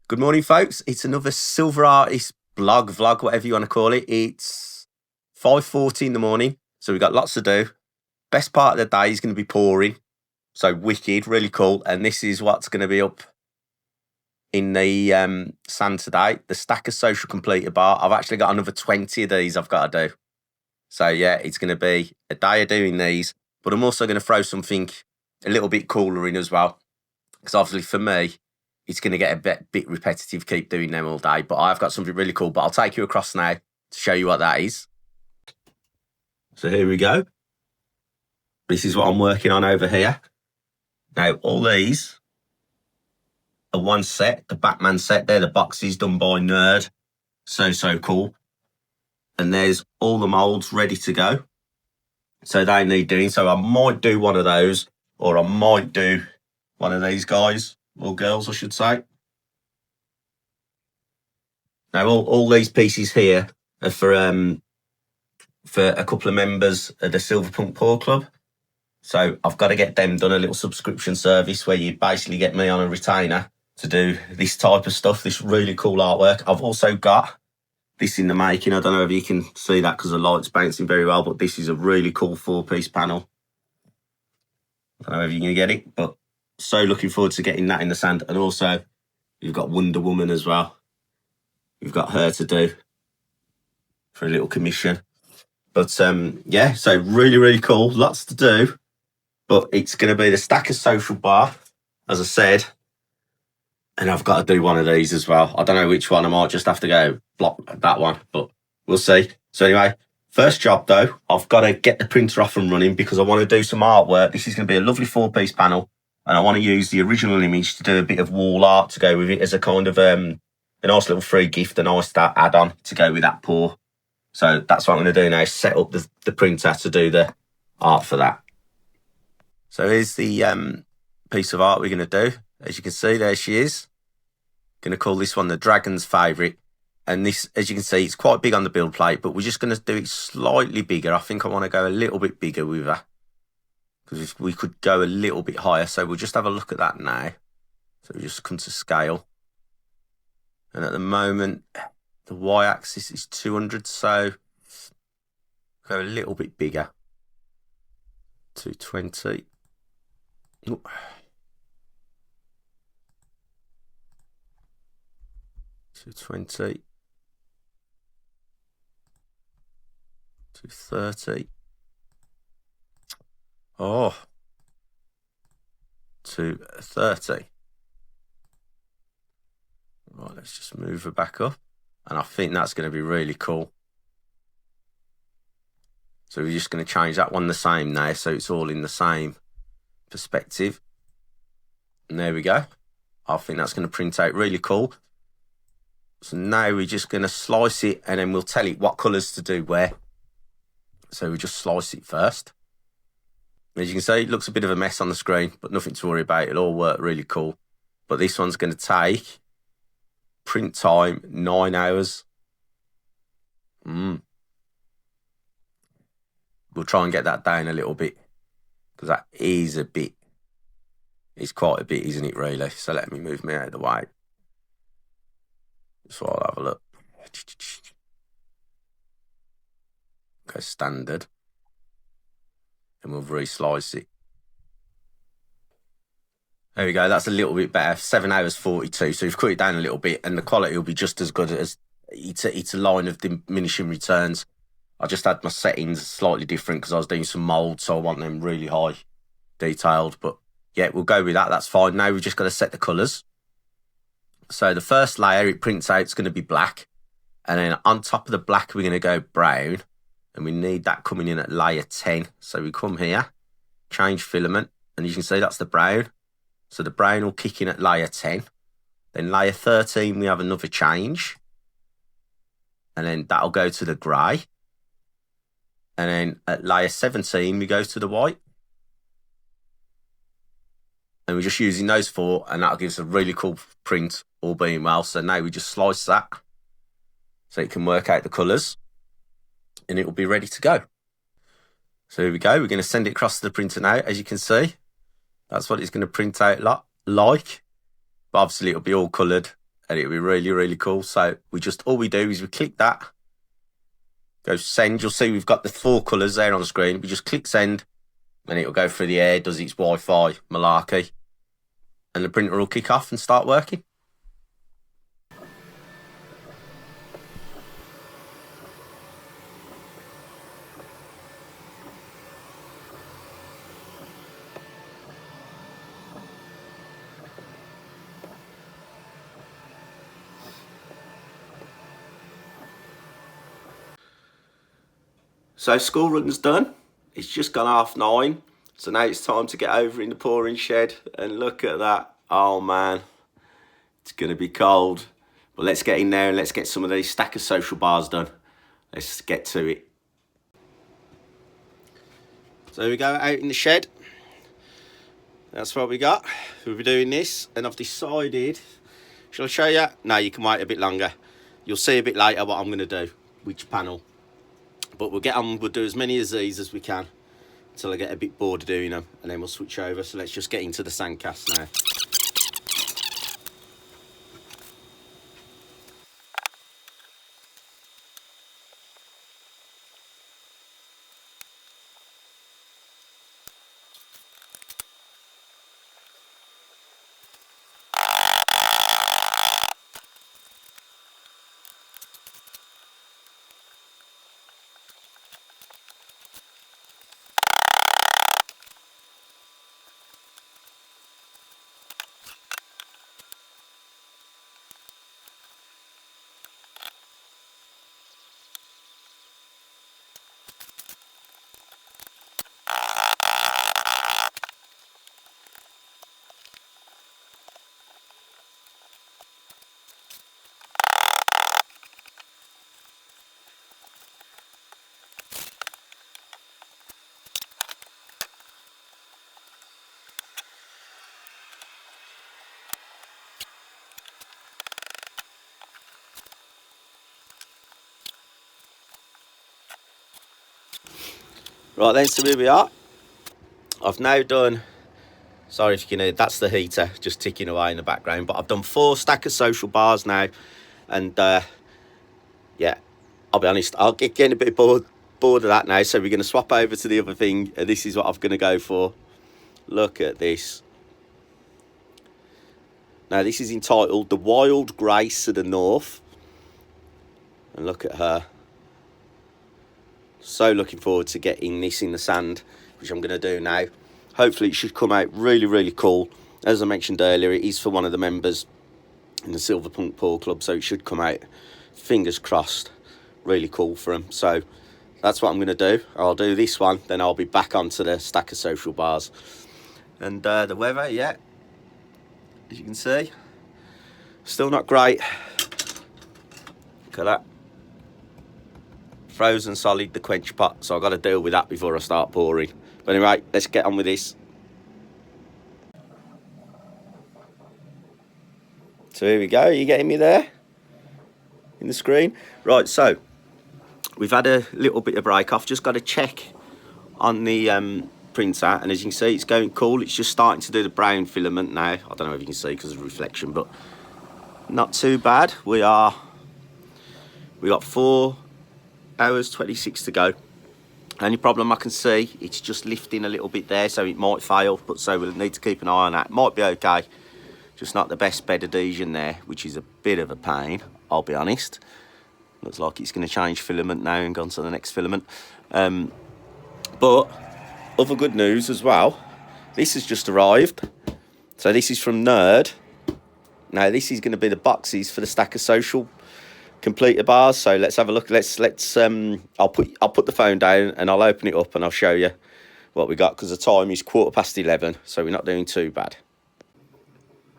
Good morning, folks. It's another Silver Artist blog, vlog, whatever you want to call it. It's 5:40 in the morning, so we've got lots to do. Best part of the day is going to be pouring, so wicked, really cool. And this is what's going to be up in the sand today. The Stacker Social Completer bar. I've actually got another 20 of these I've got to do. So yeah, it's going to be a day of doing these, but I'm also going to throw something a little bit cooler in as well, because obviously for me, it's going to get a bit repetitive, keep doing them all day. But I've got something really cool, but I'll take you across now to show you what that is. So here we go. This is what I'm working on over here. Now, all these are one set, the Batman set. They're the boxes done by Nerd. So cool. And there's all the molds ready to go. So they need doing. So I might do one of those, or I might do one of these guys, or girls, I should say. Now, all these pieces here are for a couple of members of the Silverpunk Pour Club. So I've got to get them done, a little subscription service where you basically get me on a retainer to do this type of stuff, this really cool artwork. I've also got this in the making. I don't know if you can see that because the light's bouncing very well, but this is a really cool 4-piece panel. I don't know if you can get it, but so looking forward to getting that in the sand. And also, you've got Wonder Woman as well. We've got her to do for a little commission. But yeah, so really cool. Lots to do. But it's going to be the Stacker Social Bar, as I said. And I've got to do one of these as well. I don't know which one. I might just have to go block that one, but we'll see. So anyway, first job though, I've got to get the printer off and running because I want to do some artwork. This is going to be a lovely 4-piece panel. And I want to use the original image to do a bit of wall art to go with it as a kind of a nice little free gift, a nice add-on to go with that pour. So that's what I'm going to do now, set up the printer to do the art for that. So here's the piece of art we're going to do. As you can see, there she is. Going to call this one the Dragon's Favourite. And this, as you can see, it's quite big on the build plate, but we're just going to do it slightly bigger. I think I want to go a little bit bigger with her, because we could go a little bit higher. So we'll just have a look at that now. So we just come to scale. And at the moment, the y-axis is 200, so go a little bit bigger. 220. Ooh. 220. 230. Oh. 230. Right, let's just move her back up. And I think that's going to be really cool. So we're just going to change that one the same now, so it's all in the same perspective. And there we go. I think that's going to print out really cool. So now we're just going to slice it, and then we'll tell it what colours to do where. So we just slice it first. As you can see, it looks a bit of a mess on the screen, but nothing to worry about. It'll all work really cool. But this one's going to take print time 9 hours. We'll try and get that down a little bit, because that is a bit. It's quite a bit, isn't it, really? So let me move me out of the way. So I'll have a look. Go standard. And we'll re-slice it. There we go, that's a little bit better. 7 hours 42. So we've cut it down a little bit, and the quality will be just as good as it's a line of diminishing returns. I just had my settings slightly different because I was doing some molds, so I want them really high detailed. But yeah, we'll go with that. That's fine. Now we've just got to set the colours. So the first layer it prints out is going to be black. And then on top of the black, we're going to go brown. And we need that coming in at layer 10. So we come here, change filament, and you can see that's the brown. So the brown will kick in at layer 10. Then layer 13, we have another change. And then that'll go to the grey. And then at layer 17, we go to the white. And we're just using those 4, and that'll give us a really cool print, all being well. So now we just slice that so it can work out the colours, and it will be ready to go. So here we go. We're going to send it across to the printer now. As you can see, that's what it's going to print out like. But obviously it'll be all coloured and it'll be really, really cool. So all we do is we click that, go send. You'll see we've got the 4 colours there on the screen. We just click send, and it'll go through the air, does its Wi-Fi malarkey, and the printer will kick off and start working. So school run's done. It's just gone 9:30. So now it's time to get over in the pouring shed, and look at that. Oh man, it's gonna be cold. But let's get in there and let's get some of these stack of social bars done. Let's get to it. So here we go, out in the shed. That's what we got. We'll be doing this, and I've decided, shall I show you? No, you can wait a bit longer. You'll see a bit later what I'm gonna do, which panel. But we'll get on, we'll do as many of these as we can until I get a bit bored of doing them, and then we'll switch over. So let's just get into the sandcast now. Right then, so here we are. I've now done, sorry if you can hear, that's the heater just ticking away in the background, but I've done 4 stack of social bars now, and yeah, I'll be honest, I'll get getting a bit bored of that now, so we're going to swap over to the other thing, and this is what I'm going to go for. Look at this. Now this is entitled The Wild Grace of the North, and look at her. So looking forward to getting this in the sand, which I'm going to do now. Hopefully it should come out really, really cool. As I mentioned earlier, it is for one of the members in the Silver Punk Pool Club, so it should come out, fingers crossed, really cool for them. So that's what I'm going to do. I'll do this one, then I'll be back onto the stack of social bars. And the weather, yeah, as you can see, still not great. Look at that. Frozen solid, the quench pot, so I've got to deal with that before I start pouring. But anyway, let's get on with this. So here we go, are you getting me there in the screen? Right, so we've had a little bit of break off, just got to check on the printer, and as you can see, it's going cool. It's just starting to do the brown filament now. I don't know if you can see because of the reflection, but not too bad. We got 4 hours 26 to go. Only problem I can see, it's just lifting a little bit there, so it might fail, but so we'll need to keep an eye on that. Might be okay, just not the best bed adhesion there, which is a bit of a pain, I'll be honest. Looks like it's going to change filament now and gone to the next filament. But other good news as well, this has just arrived. So this is from Nerd. Now this is going to be the boxes for the stack of social completer bars. So let's have a look. Let's I'll put the phone down and I'll open it up and I'll show you what we got, because the time is 11:15, so we're not doing too bad.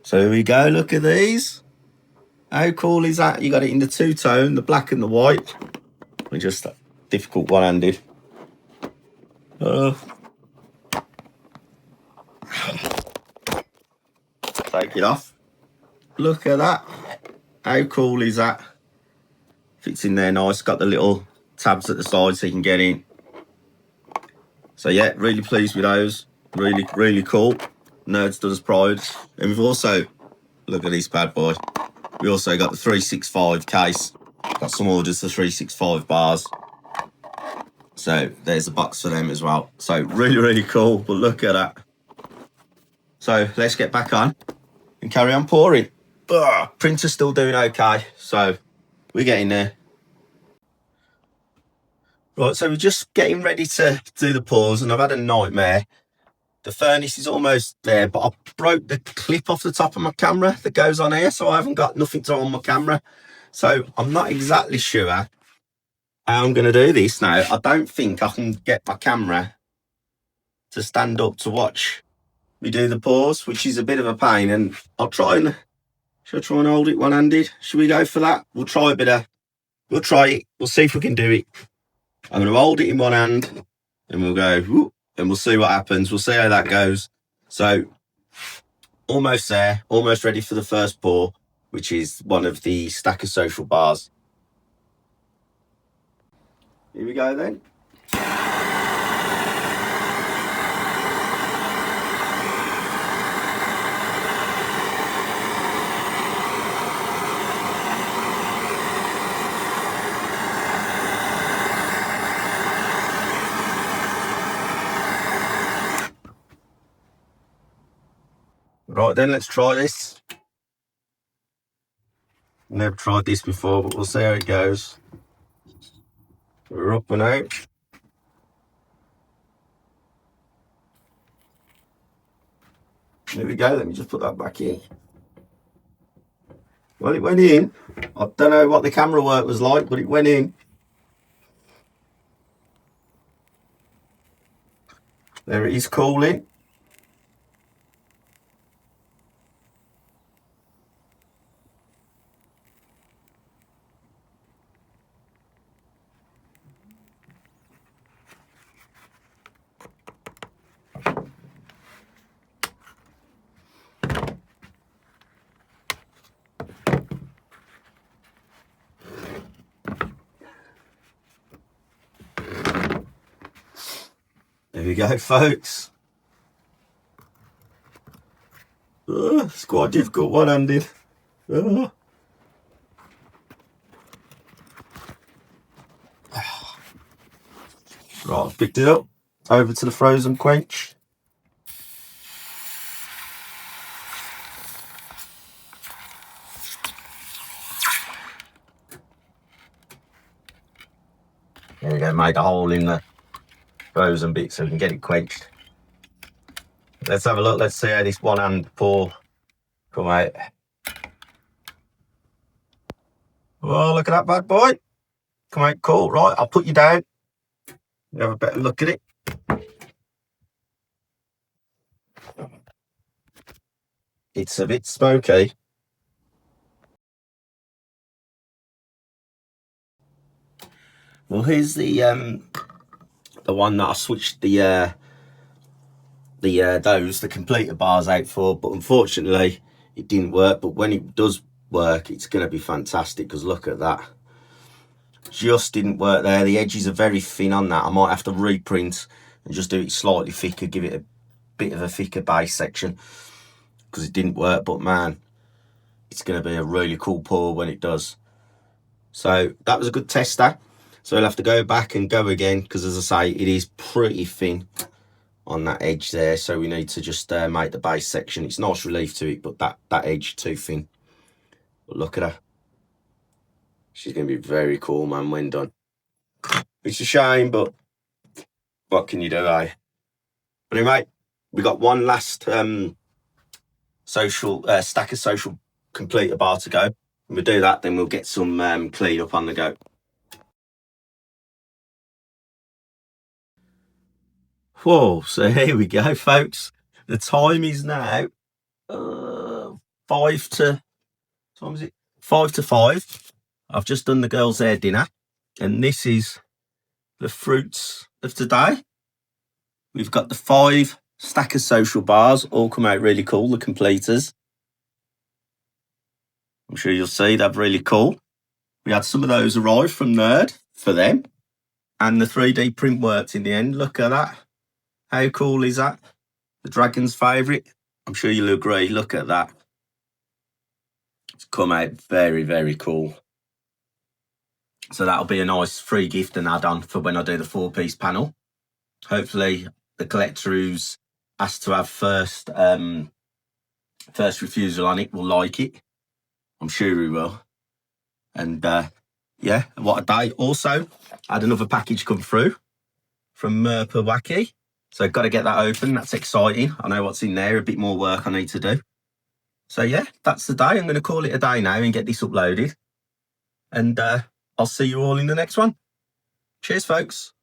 So here we go, look at these. How cool is that? You got it in the 2-tone, the black and the white. We're just difficult one-handed. Take it off. Look at that. How cool is that? Fits in there nice. Got the little tabs at the side so you can get in. So yeah, really pleased with those. Really, really cool. Nerds done us pride. And we've also, look at this bad boy. We also got the 365 case. Got some orders for 365 bars. So there's a box for them as well. So really, really cool. But look at that. So let's get back on and carry on pouring. Printer's still doing okay. So we're getting there. Right, so we're just getting ready to do the pours, and I've had a nightmare. The furnace is almost there, but I broke the clip off the top of my camera that goes on here, so I haven't got nothing to on my camera. So I'm not exactly sure how I'm going to do this now. I don't think I can get my camera to stand up to watch me do the pours, which is a bit of a pain. And I'll try and, should I try and hold it one-handed? Should we go for that? We'll try it. We'll see if we can do it. I'm going to hold it in one hand and we'll go, whoop, and we'll see what happens. We'll see how that goes. So almost there, almost ready for the first pour, which is one of the Stacker Social bars. Here we go then. Right then, let's try this. Never tried this before, but we'll see how it goes. We're up and out. There we go. Let me just put that back in. Well, it went in. I don't know what the camera work was like, but it went in. There it is cooling. There we go, folks. It's quite difficult one-handed. Right, I've picked it up. Over to the frozen quench. There we go, made a hole in the frozen bit so we can get it quenched. Let's have a look. Let's see how this one-hand pour come out. Oh, look at that bad boy. Come out cool. Right, I'll put you down. You have a better look at it. It's a bit smoky. Well, here's the one that I switched the completer bars out for, but unfortunately it didn't work. But when it does work, it's going to be fantastic, because look at that. Just didn't work there. The edges are very thin on that. I might have to reprint and just do it slightly thicker, give it a bit of a thicker base section, because it didn't work. But man, it's going to be a really cool pour when it does. So that was a good tester. So we'll have to go back and go again, because as I say, it is pretty thin on that edge there. So we need to just make the base section. It's nice relief to it, but that edge too thin. But look at her. She's going to be very cool, man, when done. It's a shame, but what can you do, eh? But anyway, we got one last Stacker Social completer bar to go. When we do that, then we'll get some clean up on the go. Whoa, so here we go, folks. The time is now 5 to 5. I've just done the girls' their dinner, and this is the fruits of today. We've got the 5 Stacker Social bars, all come out really cool, the completers. I'm sure you'll see they're really cool. We had some of those arrive from Nerd for them, and the 3D print worked in the end. Look at that. How cool is that? The dragon's favourite. I'm sure you'll agree. Look at that. It's come out very, very cool. So that'll be a nice free gift and add-on for when I do the 4-piece panel. Hopefully the collector who's asked to have first refusal on it will like it. I'm sure he will. And yeah, what a day. Also, I had another package come through from Wacky. So got to get that open. That's exciting. I know what's in there. A bit more work I need to do. So yeah, that's the day. I'm going to call it a day now and get this uploaded. And I'll see you all in the next one. Cheers, folks.